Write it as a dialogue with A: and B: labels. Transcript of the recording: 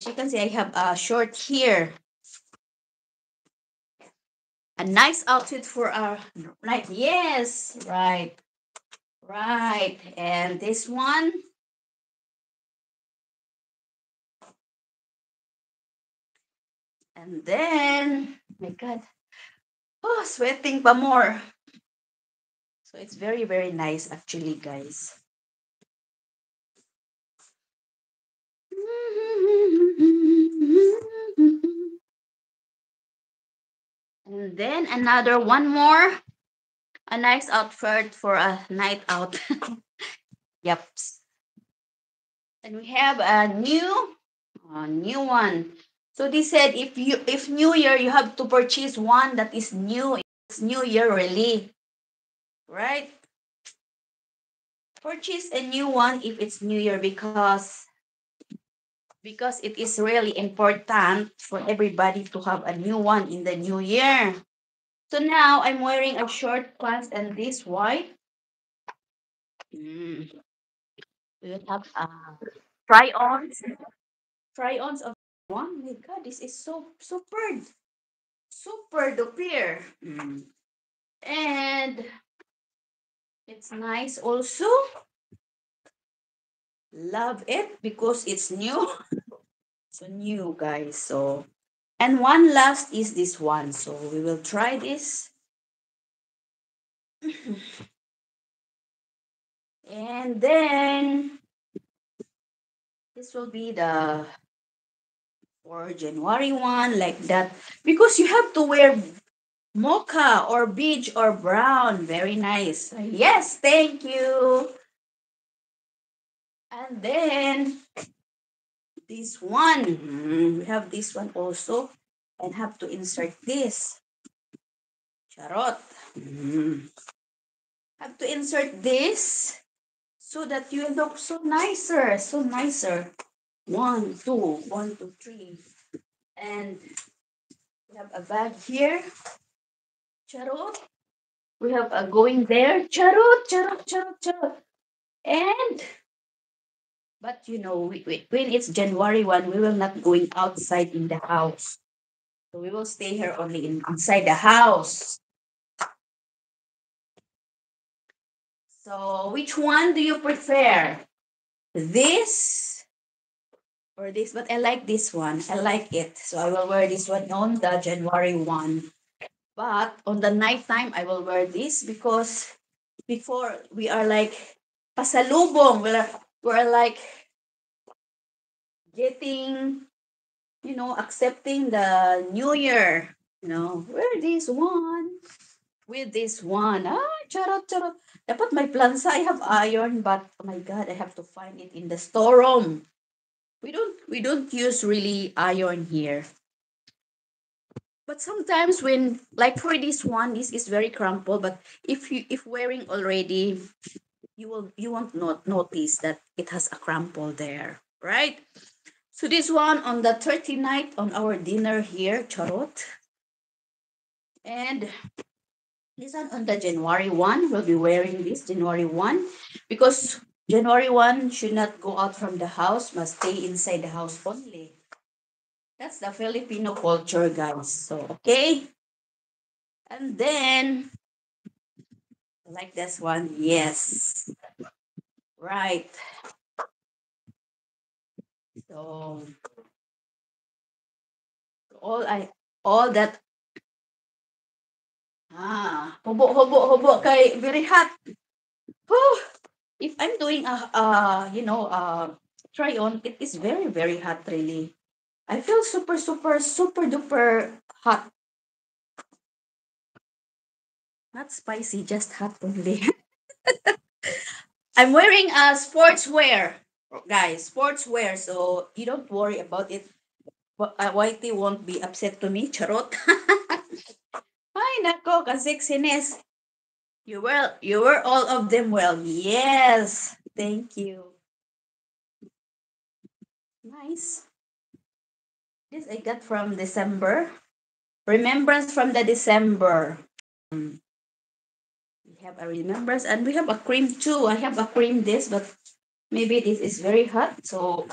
A: As you can see, I have a short here. A nice outfit for our night. Yes, right, right. And this one. And then, my God, oh, sweating pa more. So it's very, very nice actually, guys. And then another one more. A nice outfit for a night out. Yep. And we have a new one. So they said if New Year you have to purchase one that is new. It's New Year really, right? Purchase a new one if it's New Year because it is really important for everybody to have a new one in the new year. So now I'm wearing a short pants and this white. Mm. We will have try-ons. Try-ons of one. My God, this is so super, super duper. Mm. And it's nice also. Love it because it's new. So new, guys. So and one last is this one. So we will try this. And then this will be the for January 1 like that because you have to wear mocha or beige or brown. Very nice. Yes, thank you. And then this one. We have this one also and have to insert this. Charot. Have to insert this so that you look so nicer. So nicer. One, two, one, two, three. And we have a bag here. Charot. We have a going there. Charot, charot, charot, charot. And but when it's January 1, we will not going outside in the house. So we will stay here only inside the house. So which one do you prefer? This or this? But I like this one. I like it. So I will wear this one on the January 1. But on the night time, I will wear this because before we are like pasalubong. We're like getting, accepting the new year. Wear this one with this one. Charot, charot. Dapat may plansa. I have iron, but oh my God, I have to find it in the storeroom. We don't use really iron here. But sometimes when like for this one, this is very crumpled. But if wearing already, you won't not notice that it has a crumple there, right? So this one on the 30th night on our dinner here, charot. And this one on the January 1, we'll be wearing this January 1 because January 1 should not go out from the house, must stay inside the house only. That's the Filipino culture, guys. So, okay. And then, like this one, yes. Right. So, all I, all that, hubo, hubo, hubo, kay very hot. Whew. If I'm doing try on, it is very, very hot, really. I feel super, super, super duper hot. Not spicy, just hot only. I'm wearing a sportswear, guys, sportswear. So you don't worry about it. Whitey won't be upset to me. Charot. Ay, nako, kasexiness. You were all of them well. Yes. Thank you. Nice. This I got from December. Remembrance from the December. Mm. We have a remembrance and we have a cream too. I have a cream this, but maybe this is very hot. So